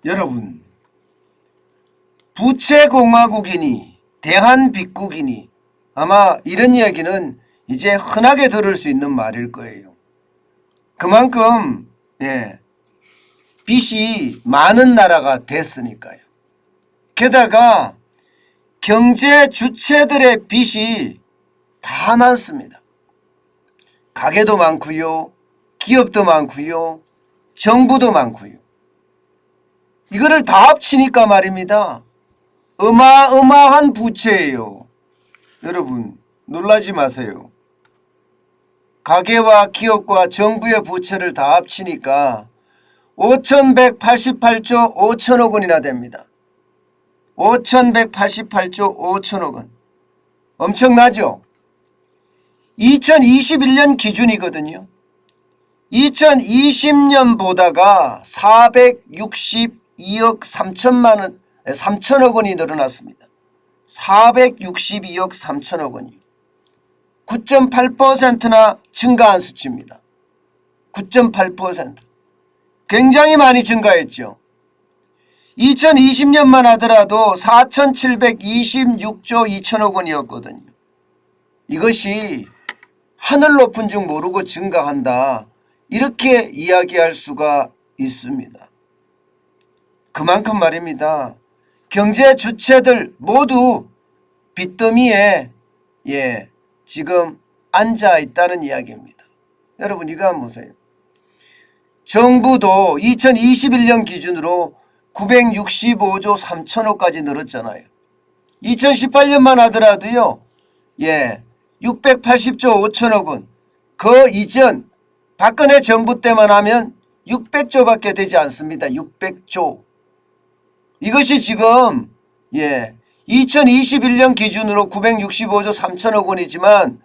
여러분, 부채공화국이니 대한빚국이니 아마 이런 이야기는 이제 흔하게 들을 수 있는 말일 거예요. 그만큼 빚이 많은 나라가 됐으니까요. 게다가 경제 주체들의 빚이 다 많습니다. 가게도 많고요, 기업도 많고요, 정부도 많고요. 이거를 다 합치니까 말입니다. 어마어마한 부채예요. 여러분 놀라지 마세요. 가계와 기업과 정부의 부채를 다 합치니까 5,188조 5천억 원이나 됩니다. 5,188조 5천억 원. 엄청나죠? 2021년 기준이거든요. 2020년보다가 462억 3천억 원이 늘어났습니다. 462억 3천억 원이요. 9.8%나 증가한 수치입니다. 9.8%. 굉장히 많이 증가했죠. 2020년만 하더라도 4,726조 2천억 원이었거든요. 이것이 하늘 높은 줄 모르고 증가한다, 이렇게 이야기할 수가 있습니다. 그만큼 말입니다. 경제 주체들 모두 빚더미에 지금 앉아 있다는 이야기입니다. 여러분 이거 한번 보세요. 정부도 2021년 기준으로 965조 3천억까지 늘었잖아요. 2018년만 하더라도요 680조 5천억 원, 그 이전 박근혜 정부 때만 하면 600조밖에 되지 않습니다. 600조. 이것이 지금 2021년 기준으로 965조 3천억 원이지만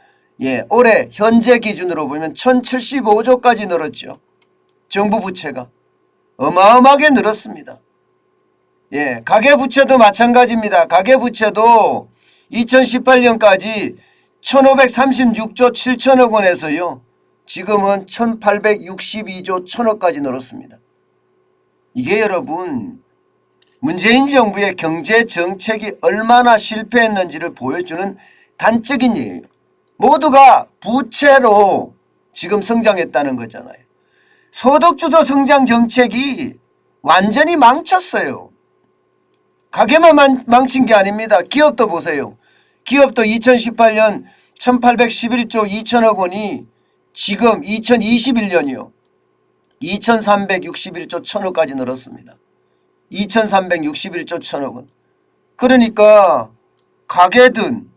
올해 현재 기준으로 보면 1075조까지 늘었죠. 정부 부채가 어마어마하게 늘었습니다. 가계부채도 마찬가지입니다. 가계부채도 2018년까지 1536조 7천억 원에서요 지금은 1862조 1천억까지 늘었습니다. 이게 여러분 문재인 정부의 경제 정책이 얼마나 실패했는지를 보여주는 단적인 예예요. 모두가 부채로 지금 성장했다는 거잖아요. 소득주도 성장 정책이 완전히 망쳤어요. 가게만 망친 게 아닙니다. 기업도 보세요. 기업도 2018년 1811조 2천억 원이 지금 2021년이요 2361조 1천억까지 늘었습니다. 2361조 1천억 원. 그러니까 가게든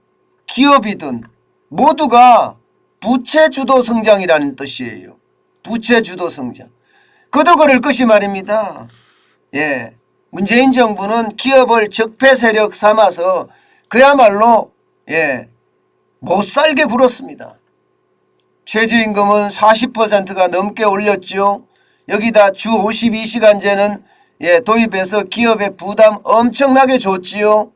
기업이든 모두가 부채주도 성장이라는 뜻이에요. 부채주도 성장. 그도 그럴 것이 말입니다. 문재인 정부는 기업을 적폐 세력 삼아서 그야말로 못살게 굴었습니다. 최저임금은 40%가 넘게 올렸죠. 여기다 주 52시간제는 도입해서 기업의 부담 엄청나게 줬지요.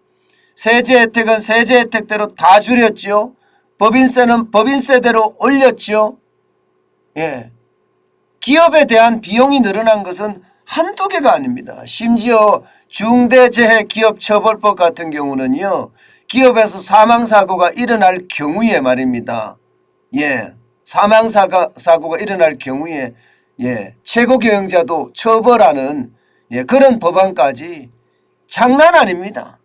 세제 혜택은 세제 혜택대로 다 줄였죠. 법인세는 법인세대로 올렸죠. 기업에 대한 비용이 늘어난 것은 한두 개가 아닙니다. 심지어 중대재해기업처벌법 같은 경우는요 기업에서 사망사고가 일어날 경우에 말입니다. 사망사고가 일어날 경우에 최고경영자도 처벌하는 그런 법안까지 장난 아닙니다.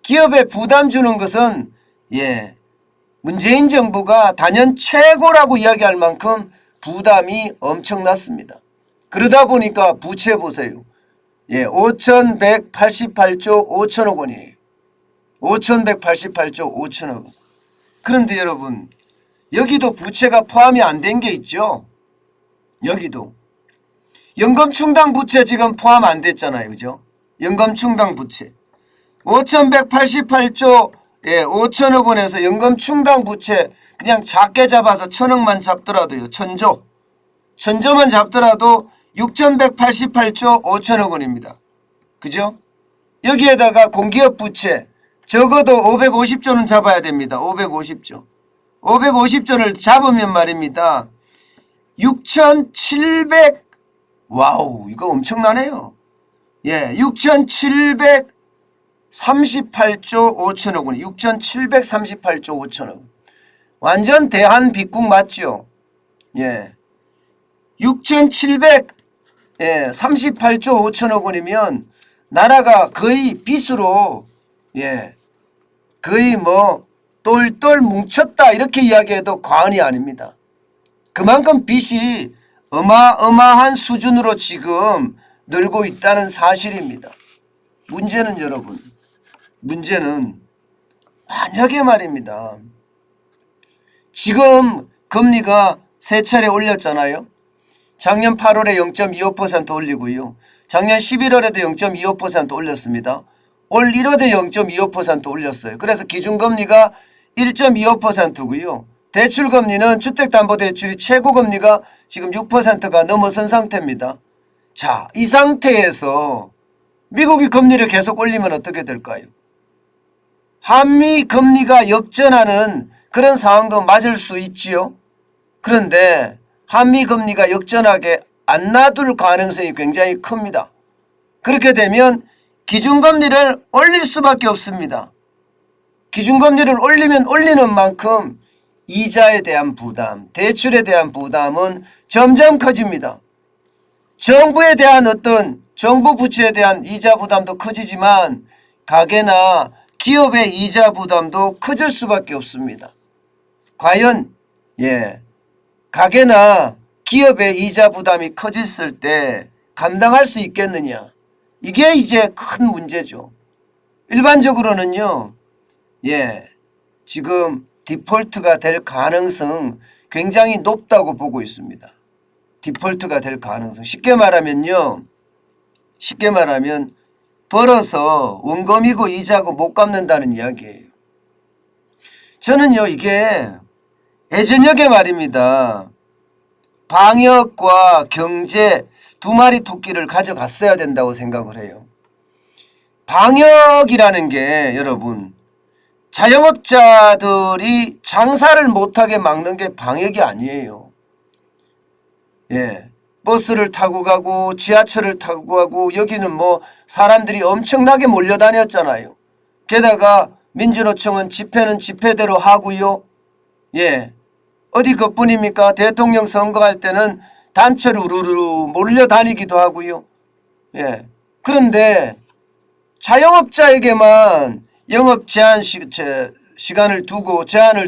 기업에 부담 주는 것은 문재인 정부가 단연 최고라고 이야기할 만큼 부담이 엄청났습니다. 그러다 보니까 부채 보세요. 5,188조 5천억 원이에요. 5,188조 5천억 원. 그런데 여러분 여기도 부채가 포함이 안 된 게 있죠. 여기도 연금충당 부채 지금 포함 안 됐잖아요. 그죠? 연금충당 부채 5,188조 5천억 원에서 연금충당 부채 그냥 작게 잡아서 1,000억만 잡더라도요. 1,000조만 잡더라도 6,188조 5천억 원입니다. 그죠? 여기에다가 공기업 부채 적어도 550조는 잡아야 됩니다. 550조. 550조를 잡으면 말입니다. 6,700 와우 이거 엄청나네요. 6,738조 5천억 원. 6,738조 5천억 원. 완전 대한빅국 맞죠? 6,738조 5천억 원이면 나라가 거의 빚으로 거의 뭐 똘똘 뭉쳤다 이렇게 이야기해도 과언이 아닙니다. 그만큼 빚이 어마어마한 수준으로 지금 늘고 있다는 사실입니다. 문제는 여러분, 문제는 만약에 말입니다. 지금 금리가 세 차례 올렸잖아요. 작년 8월에 0.25% 올리고요. 작년 11월에도 0.25% 올렸습니다. 올 1월에 0.25% 올렸어요. 그래서 기준금리가 1.25%고요. 대출금리는 주택담보대출이 최고금리가 지금 6%가 넘어선 상태입니다. 자, 이 상태에서 미국이 금리를 계속 올리면 어떻게 될까요? 한미 금리가 역전하는 그런 상황도 맞을 수 있지요. 그런데 한미 금리가 역전하게 안 놔둘 가능성이 굉장히 큽니다. 그렇게 되면 기준금리를 올릴 수밖에 없습니다. 기준금리를 올리면 올리는 만큼 이자에 대한 부담, 대출에 대한 부담은 점점 커집니다. 정부에 대한 정부 부채에 대한 이자 부담도 커지지만 가계나 기업의 이자 부담도 커질 수밖에 없습니다. 과연 가계나 기업의 이자 부담이 커졌을 때 감당할 수 있겠느냐? 이게 이제 큰 문제죠. 일반적으로는요. 지금 디폴트가 될 가능성 굉장히 높다고 보고 있습니다. 디폴트가 될 가능성. 쉽게 말하면 벌어서 원금이고 이자고 못 갚는다는 이야기예요. 저는요 이게 예전역에 말입니다. 방역과 경제 두 마리 토끼를 가져갔어야 된다고 생각을 해요. 방역이라는 게 여러분 자영업자들이 장사를 못하게 막는 게 방역이 아니에요. 버스를 타고 가고 지하철을 타고 가고 여기는 뭐 사람들이 엄청나게 몰려다녔잖아요. 게다가 민주노총은 집회는 집회대로 하고요. 어디 그뿐입니까? 대통령 선거할 때는 단체로 우르르 몰려다니기도 하고요. 그런데 자영업자에게만 영업 제한을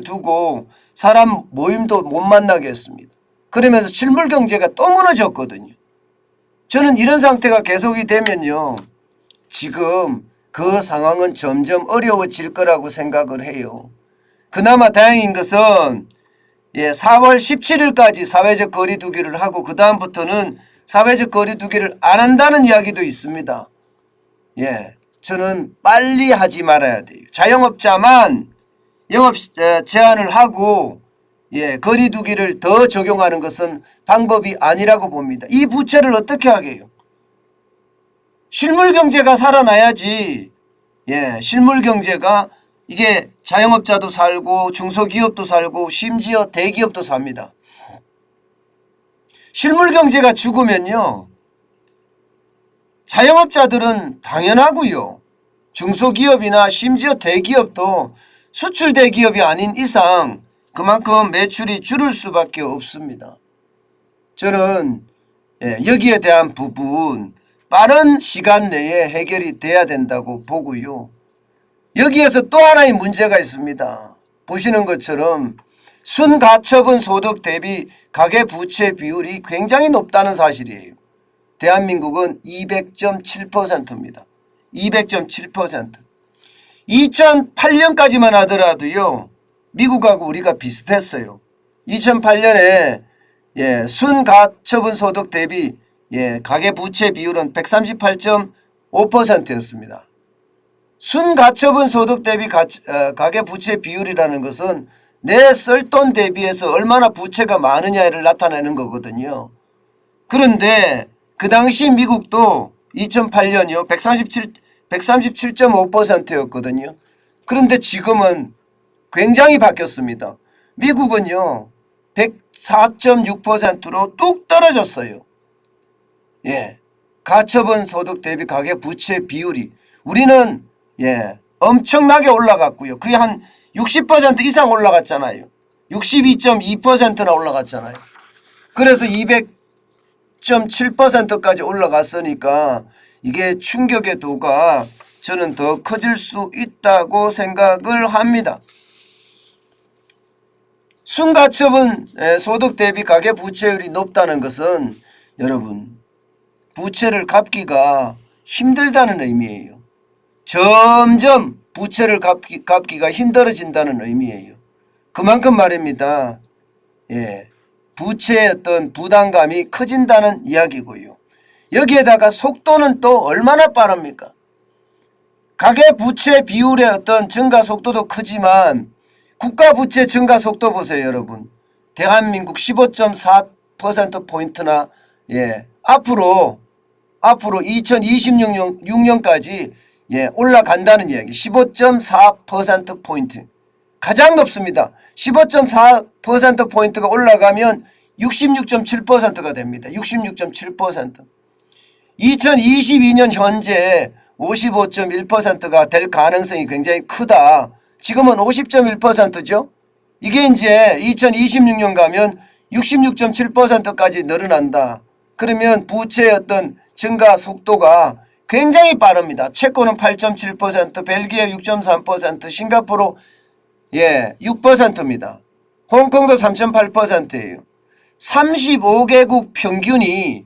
두고 사람 모임도 못 만나게 했습니다. 그러면서 실물 경제가 또 무너졌거든요. 저는 이런 상태가 계속이 되면요. 지금 그 상황은 점점 어려워질 거라고 생각을 해요. 그나마 다행인 것은 4월 17일까지 사회적 거리 두기를 하고 그 다음부터는 사회적 거리 두기를 안 한다는 이야기도 있습니다. 저는 빨리 하지 말아야 돼요. 자영업자만 영업 제한을 하고 거리 두기를 더 적용하는 것은 방법이 아니라고 봅니다. 이 부채를 어떻게 하게요? 실물 경제가 살아나야지. 실물 경제가 이게 자영업자도 살고 중소기업도 살고 심지어 대기업도 삽니다. 실물 경제가 죽으면요. 자영업자들은 당연하고요. 중소기업이나 심지어 대기업도 수출 대기업이 아닌 이상 그만큼 매출이 줄을 수밖에 없습니다. 저는 여기에 대한 부분 빠른 시간 내에 해결이 돼야 된다고 보고요. 여기에서 또 하나의 문제가 있습니다. 보시는 것처럼 순가처분 소득 대비 가계부채 비율이 굉장히 높다는 사실이에요. 대한민국은 200.7%입니다. 200.7%. 2008년까지만 하더라도요. 미국하고 우리가 비슷했어요. 2008년에 순가처분 소득 대비 가계부채 비율은 138.5%였습니다. 순가처분 소득 대비 가계부채 비율이라는 것은 내 쓸 돈 대비해서 얼마나 부채가 많으냐를 나타내는 거거든요. 그런데 그 당시 미국도 2008년이요 137.5%였거든요. 그런데 지금은 굉장히 바뀌었습니다. 미국은요 104.6%로 뚝 떨어졌어요. 가처분 소득 대비 가계 부채 비율이 우리는 엄청나게 올라갔고요. 거의 한 60% 이상 올라갔잖아요. 62.2%나 올라갔잖아요. 그래서 200.7%까지 올라갔으니까 이게 충격의 도가 저는 더 커질 수 있다고 생각을 합니다. 순가처분 소득 대비 가계 부채율이 높다는 것은 여러분 부채를 갚기가 힘들다는 의미예요. 점점 부채를 갚기가 힘들어진다는 의미예요. 그만큼 말입니다. 부채의 어떤 부담감이 커진다는 이야기고요. 여기에다가 속도는 또 얼마나 빠릅니까? 가계 부채 비율의 어떤 증가 속도도 크지만 국가 부채 증가 속도 보세요, 여러분. 대한민국 15.4%포인트나 앞으로 2026년까지 올라간다는 이야기. 15.4%포인트. 가장 높습니다. 15.4%포인트가 올라가면 66.7%가 됩니다. 66.7%. 2022년 현재 55.1%가 될 가능성이 굉장히 크다. 지금은 50.1%죠. 이게 이제 2026년 가면 66.7%까지 늘어난다. 그러면 부채의 어떤 증가 속도가 굉장히 빠릅니다. 체코는 8.7%, 벨기에 6.3%, 싱가포르 6%입니다. 홍콩도 3.8%예요. 35개국 평균이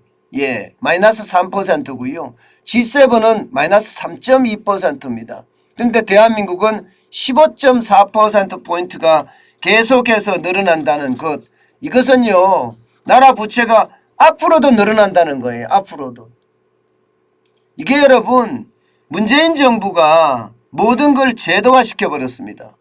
마이너스 3%고요. G7은 마이너스 3.2%입니다. 그런데 대한민국은 15.4%포인트가 계속해서 늘어난다는 것. 이것은요, 나라 부채가 앞으로도 늘어난다는 거예요. 앞으로도. 이게 여러분, 문재인 정부가 모든 걸 제도화 시켜버렸습니다.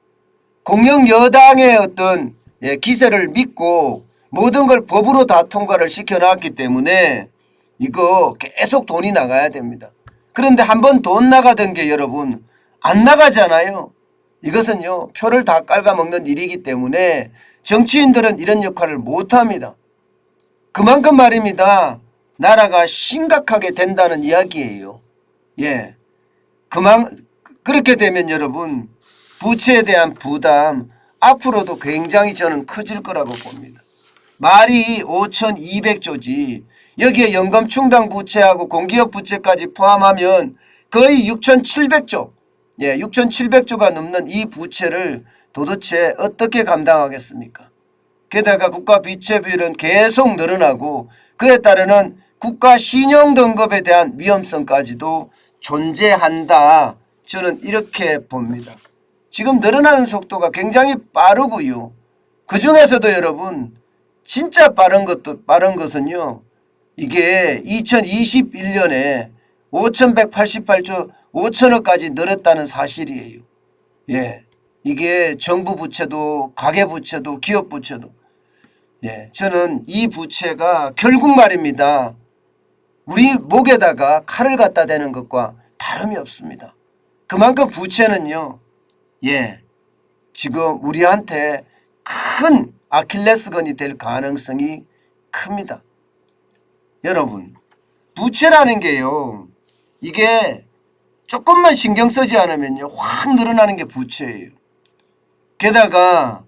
공영 여당의 어떤 기세를 믿고 모든 걸 법으로 다 통과를 시켜놨기 때문에 이거 계속 돈이 나가야 됩니다. 그런데 한번 돈 나가던 게 여러분 안 나가잖아요. 이것은요 표를 다 깔아먹는 일이기 때문에 정치인들은 이런 역할을 못합니다. 그만큼 말입니다. 나라가 심각하게 된다는 이야기예요. 그렇게 되면 여러분 부채에 대한 부담 앞으로도 굉장히 저는 커질 거라고 봅니다. 말이 5,200조지 여기에 연금 충당 부채하고 공기업 부채까지 포함하면 거의 6,700조 6,700조가 넘는 이 부채를 도대체 어떻게 감당하겠습니까? 게다가 국가 부채 비율은 계속 늘어나고 그에 따르는 국가 신용 등급에 대한 위험성까지도 존재한다. 저는 이렇게 봅니다. 지금 늘어나는 속도가 굉장히 빠르고요. 그 중에서도 여러분 진짜 빠른 것은요. 이게 2021년에 5,188조 5천억까지 늘었다는 사실이에요. 이게 정부 부채도 가계 부채도 기업 부채도 저는 이 부채가 결국 말입니다. 우리 목에다가 칼을 갖다 대는 것과 다름이 없습니다. 그만큼 부채는요. 지금 우리한테 큰 아킬레스건이 될 가능성이 큽니다. 여러분 부채라는 게요. 이게 조금만 신경 쓰지 않으면요. 확 늘어나는 게 부채예요. 게다가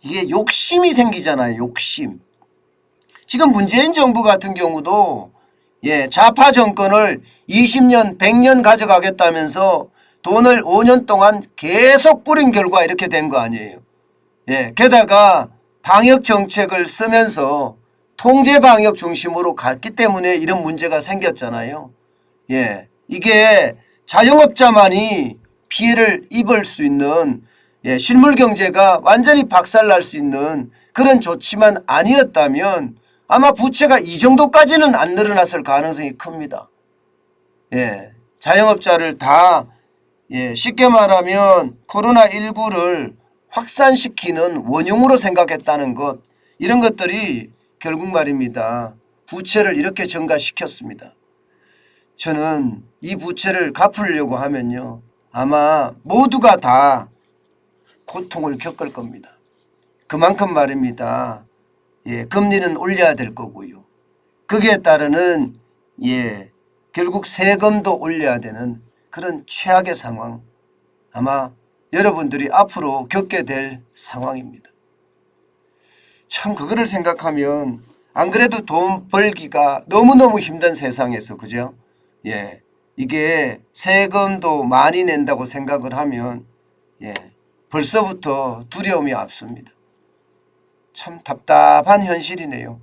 이게 욕심이 생기잖아요. 욕심. 지금 문재인 정부 같은 경우도 좌파 정권을 20년 100년 가져가겠다면서 돈을 5년 동안 계속 뿌린 결과 이렇게 된 거 아니에요. 게다가 방역 정책을 쓰면서 통제 방역 중심으로 갔기 때문에 이런 문제가 생겼잖아요. 이게 자영업자만이 피해를 입을 수 있는 실물 경제가 완전히 박살날 수 있는 그런 조치만 아니었다면 아마 부채가 이 정도까지는 안 늘어났을 가능성이 큽니다. 자영업자를 다 쉽게 말하면 코로나19를 확산시키는 원흉으로 생각했다는 것 이런 것들이 결국 말입니다. 부채를 이렇게 증가시켰습니다. 저는 이 부채를 갚으려고 하면요. 아마 모두가 다 고통을 겪을 겁니다. 그만큼 말입니다. 금리는 올려야 될 거고요. 거기에 따르는 결국 세금도 올려야 되는 그런 최악의 상황, 아마 여러분들이 앞으로 겪게 될 상황입니다. 참 그거를 생각하면 안 그래도 돈 벌기가 너무너무 힘든 세상에서, 그죠? 예, 이게 세금도 많이 낸다고 생각을 하면 벌써부터 두려움이 앞섭니다. 참 답답한 현실이네요.